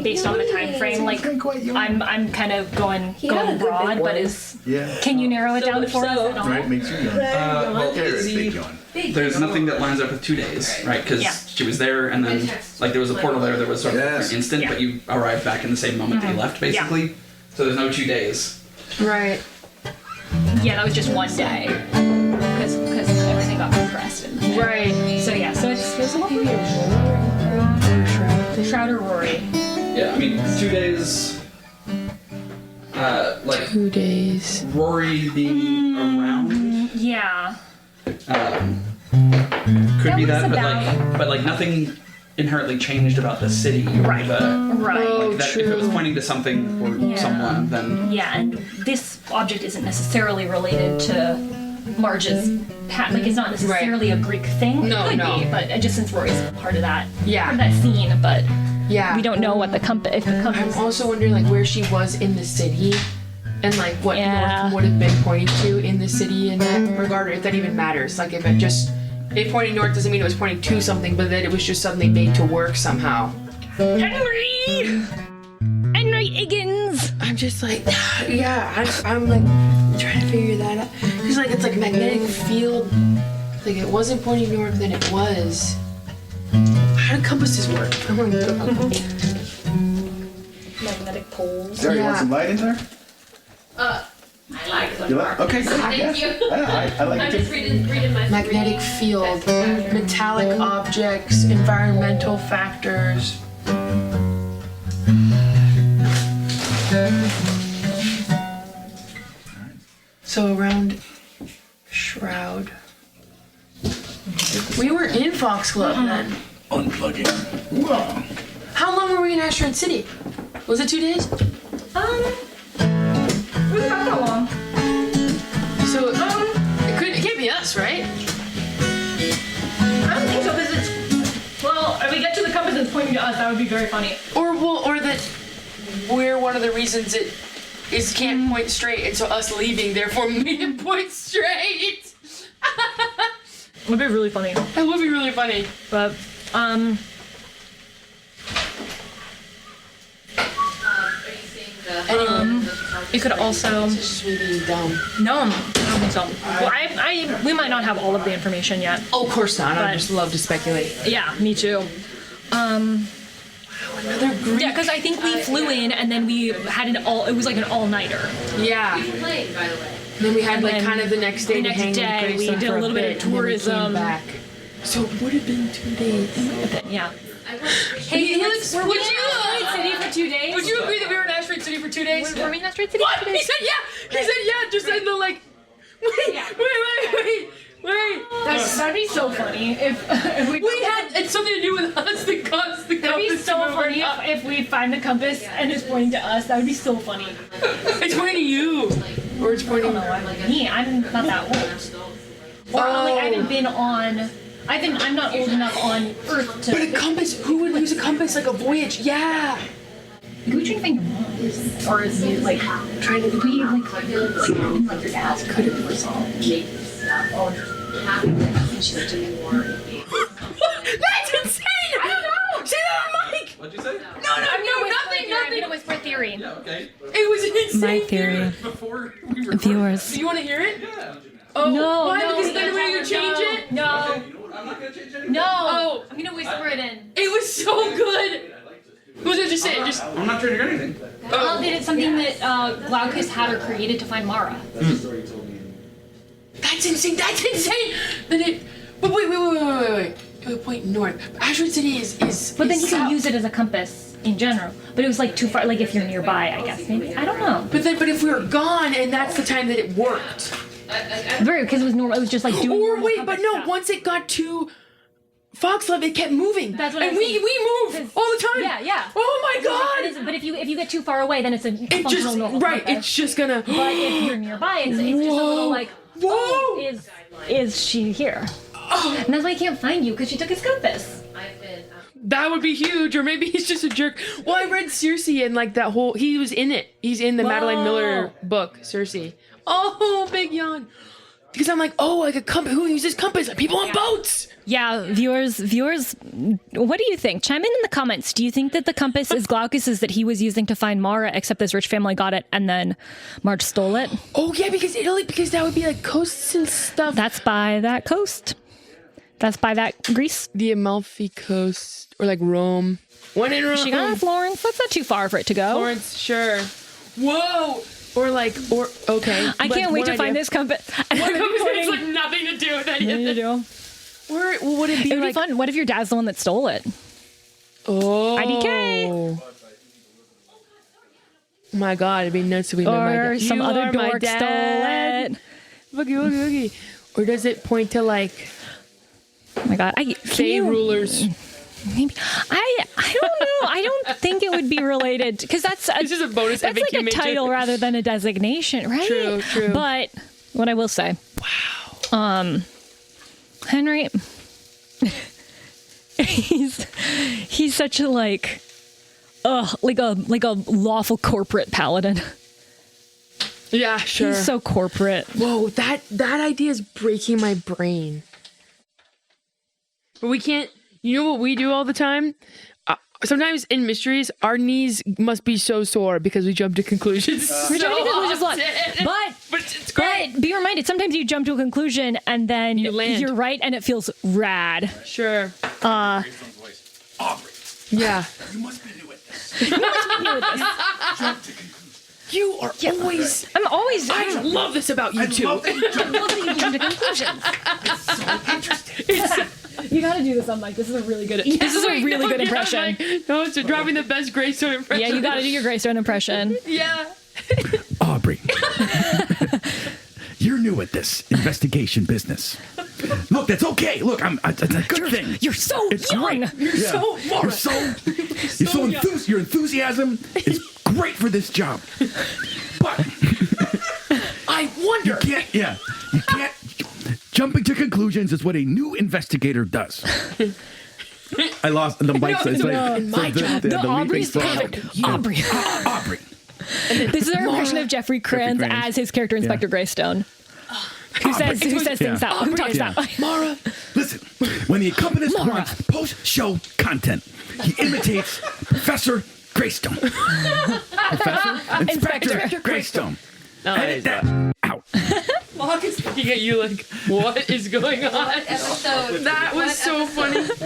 based on the time frame? Like I'm kind of going broad, but can you narrow it down for us at all? Right, makes you young. Big yawn. There's nothing that lines up with 2 days, right? Because she was there, and then like there was a portal there that was sort of Yes. an instant, but you arrived back in the same moment that you left, basically. So there's no 2 days. right. Yeah, that was just one day because everything got compressed. Right. So yeah, so it's Shroud or Rory. Yeah, I mean 2 days. Like 2 days. Rory being around. Yeah. Could be was that, but like nothing inherently changed about the city. Right. Right. Oh, That, if true. it was pointing to something or someone, then Yeah, and this object isn't necessarily related to Marge's like it's not necessarily a Greek thing. No, it could no. be, but just since Rory's part of that, Yeah. part of that scene, but Yeah. we don't know what the compass. If the I'm compass. also wondering like where she was in the city and like what Yeah. north would have been pointing to in the city in that regard, or if that even matters. Like if pointing north doesn't mean it was pointing to something, but that it was just suddenly made to work somehow. Henry Higgins. I'm just like, yeah, I'm like trying to figure that out. Cause like it's like magnetic field. Like it wasn't pointing north, then it was. How do compasses work? I want to look up. Magnetic poles. Sarah, you want Yeah. some light in there? I like them. You like? Okay, good. Thank Yes. you. Yeah, I like I'm it just too. reading my Magnetic field, metallic objects, environmental factors. So around Shroud. We were in Fox Club then. Unplugging. Wow. How long were we in Asteroid City? Was it 2 days? It was about that long. So it can't be us, right? I don't think so, because it's. Well, if we get to the compass and it's pointing to us, that would be very funny. Or that we're one of the reasons it can't point straight, and so us leaving therefore made it point straight. It would be really funny. That would be really funny. But, Are you seeing the Anyway. you could also. It's just me being dumb. No, I don't think so. Well, we might not have all of the information yet. Oh, of course not. I But- just love to speculate. Yeah, me too. Another Greek. Yeah, because I think we flew in and then we had it was like an all-nighter. Yeah. playing, by the way? Then we had And like then kind of the next day the to next hang with day, Grace we on did for a little bit of and then we came tourism. back. So it would have been 2 days. Yeah. Hey, Helix, would you City for 2 days? would you agree that we were in Asteroid City for 2 days? Were we in Asteroid City? What? He said yeah. He said yeah. Just in the like. Wait. That'd be so funny if we had it's something to do with us that caused the That'd be so funny if we find the compass and it's pointing to us. That would be so funny. It's pointing to you. Or it's pointing Me, I'm not that old. Or like I'm not old enough on Earth to. But a compass, who would use a compass like a voyage? Yeah. Who would you find your mom? Or is it like trying to be like your dad could have been something? That's insane! I don't know! Say that on mic! What'd you say? No, nothing. I'm gonna whisper theory. Yeah, okay. It was an insane My theory. Before we were Viewers. Do you want to hear it? Yeah. Oh, No, why? no, Because then we're gonna change it? No, I'm not gonna change anything. no. Oh. I'm gonna whisper it in. It was so good! Was it just say it? Just I'm not changing anything. They did something that Glaucus had or created to find Mara. that's insane! That's insane! Then it. But wait. It would point north. Ashford City is. But then is you can south. use it as a compass in general. But it was like too far. Like if you're nearby, I guess maybe. I don't know. But if we were gone and that's the time that it worked. Very because it was normal. It was just like doing. Or normal wait, compass but no. stuff. Once it got to Foxglove, it kept moving. That's what and I'm we saying. move all the time. Yeah. Oh my It god! is, but if you get too far away, then it's a It functional just normal right. compass. It's just gonna. But if you're nearby, it's just a little like, Whoa! oh, is she here? Oh, And that's why he can't find you because she took his compass. that would be huge. Or maybe he's just a jerk. Well, I read Circe and like that whole. He was in it. He's in the Madeline Miller book, Circe. Oh, big yawn. Because I'm like, oh, like a compass. Who uses compass? People on boats. Yeah, viewers, what do you think? Chime in the comments. Do you think that the compass is Glaucus's that he was using to find Mara, except this rich family got it and then Marge stole it? Oh yeah, because Italy. Because that would be like coasts and stuff. That's by that coast. That's by that Greece. The Amalfi Coast or like Rome. One in Rome. She got Florence. That's not too far for it to go. Florence, sure. Whoa. Or okay. I can't wait to find this compass. It's like nothing to do with any of this. Or would it be It would like? be fun. What if your dad's the one that stole it? Oh. IDK. My God, it'd be nuts if we met my Or dad. some You other are my dork stole dad. it. Boogie. Or does it point to like Oh my God. Fey rulers? Maybe I don't know. I don't think it would be related because that's This is a bonus that's FAQ like a major. title rather than a designation, right? True. But what I will say, Henry, he's such a like a lawful corporate paladin. Yeah, sure. He's so corporate. Whoa, that idea is breaking my brain. But we can't. You know what we do all the time? Sometimes in mysteries, our knees must be so sore because we jump to conclusions. We're jumping to conclusions a lot. But it's great. But be reminded, sometimes you jump to a conclusion and then You land. you're right and it feels rad. Sure. Aubrey, Yeah. you must be new at this. Jump to conclusions. You are always. I'm always. I love this about you I two. love that you jump. love that you jump to conclusions. So interesting. You gotta do this on mic. This is a really good. This is a Wait, really no, good yeah, impression. No, it's dropping the best Greystone impression. Yeah, you gotta do your Greystone impression. Yeah. Aubrey, you're new at this investigation business. Look, that's okay. Look, it's a good thing. You're so It's young. great. You're so You're so your enthusiasm is great for this job. But I wonder. you can't. Jumping to conclusions is what a new investigator does. I lost the mic. my job. The Aubrey's leaping perfect. Aubrey. Aubrey. This is our impression of Jeffrey Kranz Kranz. as his character Inspector Greystone. Who says things out? Who talks Yeah. out? Mara. Listen, when the accompanist wants post-show content, he imitates Professor Greystone. Inspector Greystone. Edit that out. Mark is looking at you like, what is going on? Episode. That was so funny. It's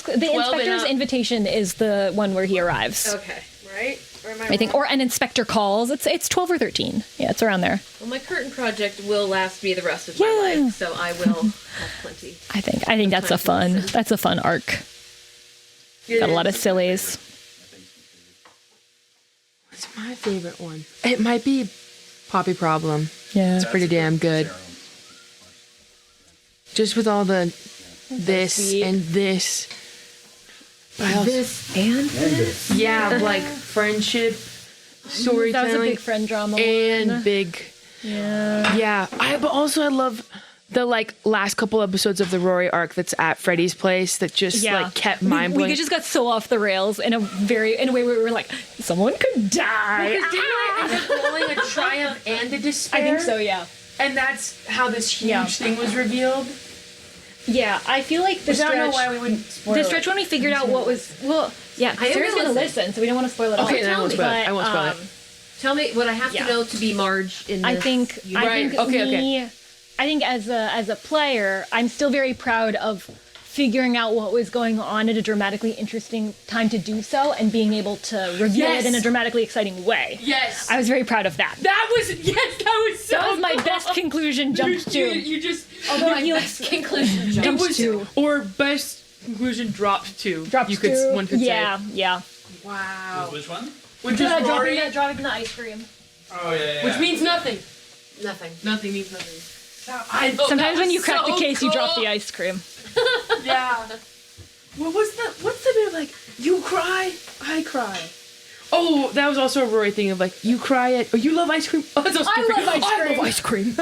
the inspector's invitation is the one where he arrives. Okay, right? Or am I think, or an inspector calls. It's 12 or 13. Yeah, it's around there. Well, my curtain project will last me the rest of my life, so I will have plenty. I think that's a fun arc. Got a lot of sillies. What's my favorite one? It might be Poppy Problem. Yeah. It's pretty damn good. just with all the this sweet. and this. But I also- This and this. yeah, like friendship, storytelling, That was a big friend drama and one. big. Yeah. But also I love the like last couple episodes of the Rory arc that's at Freddy's place that just like kept mind blowing. We just got so off the rails in a way where we were like, someone could die. Because didn't I end up rolling a triumph and a despair? I think so, yeah. And that's how this huge thing was revealed. Yeah, I feel like the Which I stretch. don't know why we wouldn't spoil The it. stretch when we figured out what was Yeah, I am Sarah's gonna gonna listen. listen, so we don't want to spoil it all. Okay, then I won't spoil it. But, I won't spoil it. Tell me what I have Yeah. to know to be Marge in this. I think Right, okay. I think as a player, I'm still very proud of figuring out what was going on at a dramatically interesting time to do so and being able to reveal Yes. it in a dramatically exciting way. Yes. I was very proud of that. That was so That was my cool. best conclusion jumped you, to. you just Although My best conclusion it jump. was to. or best conclusion dropped to. Dropped you could to. one could yeah, say. yeah. Wow. Which one? Which is Rory, dropping the ice cream. Oh, yeah. which means nothing. Nothing. Nothing means nothing. Sometimes when you crack the case, you drop the ice cream. Yeah. What's the bit like? You cry, I cry. Oh, that was also a Rory thing of like, you cry at, or you love ice cream. Oh, that's also I love ice I cream. love ice cream.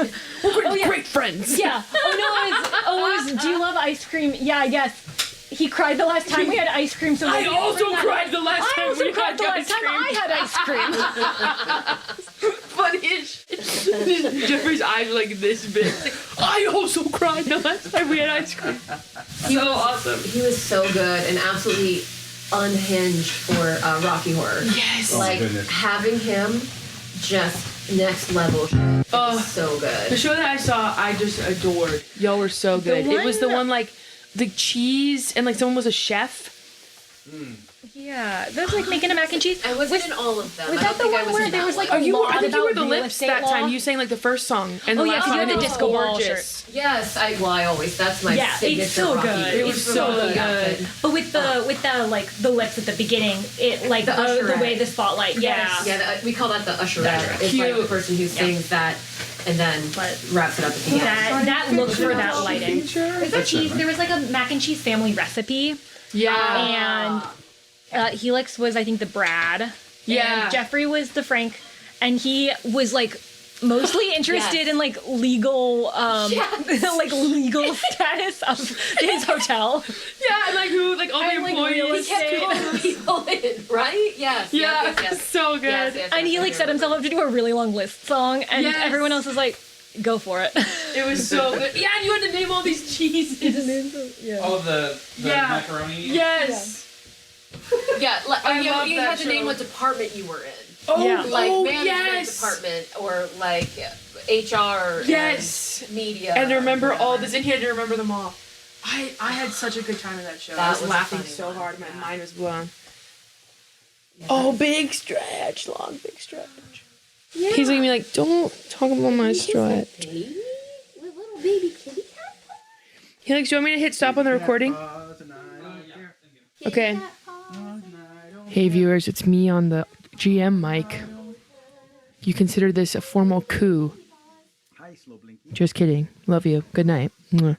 We're great friends. Yeah. Oh, it was, do you love ice cream? Yeah, yes. He cried the last time we had ice cream. So I maybe also bring that cried up. the last I time also we cried had the last ice time cream. I had ice cream. Funny as shit. Jeffrey's eyes were like this big. I also cried the last time we had ice cream. So awesome. He was so good and absolutely unhinged for Rocky Horror. Yes. Like having him just next level. Shit. Oh. So The good. show that I saw, I just adored. Y'all were so good. It was the one like the cheese and like someone was a chef. Yeah, that was like making a mac and cheese. I wasn't in all of them. Was I that don't the think I one was where in there that was like one. Oh, you were, I lot think you were about the real lips estate that law? time. You sang like the first song and the Oh, yeah, last you song. did It the was disco ball gorgeous. Yes, I always that's my Yeah, signature it's so Rocky. good. It was so Rocky good. outfit. But with the like the lips at the beginning, it like The the usherette. way the spotlight. Yeah. Yeah, we call that the usherette. It's Cute. like the person who sings that and then wraps it up at the end. That looked for that lighting. There's a cheese. There was like a mac and cheese family recipe, Yeah. and Helix was I think the Brad. Yeah. And Jeffrey was the Frank, and he was like mostly interested in like legal like legal status of his hotel. Yeah, and like who, like all the And, like, real employees. estate. People in, right? Yes. Yeah, yes. so good. Yes, yes, And he yes, like yes, set himself up to do a really long list song, and Yes. everyone else was like, "Go for it." It was so good. Yeah, and you had to name all these cheeses. Oh, the Yeah. macaroni? Yes. Yeah, like, I you love you that had to name show. what department you were in. Oh, Yeah. Like management yes. department or like HR Yes. and media. And to remember all whatever. this, and he had to remember them all. I had such a good time in that show. That I was was a laughing funny so one, hard, my yeah. mind was blown. Oh, big stretch, long big stretch. Yeah. He's looking at me like, don't talk about my stretch. Baby? With little baby kitty cat? Helix, do you want me to hit stop on the recording? Okay. Hey viewers, it's me on the GM mic. You consider this a formal coup? Just kidding. Love you. Good night. Mwah.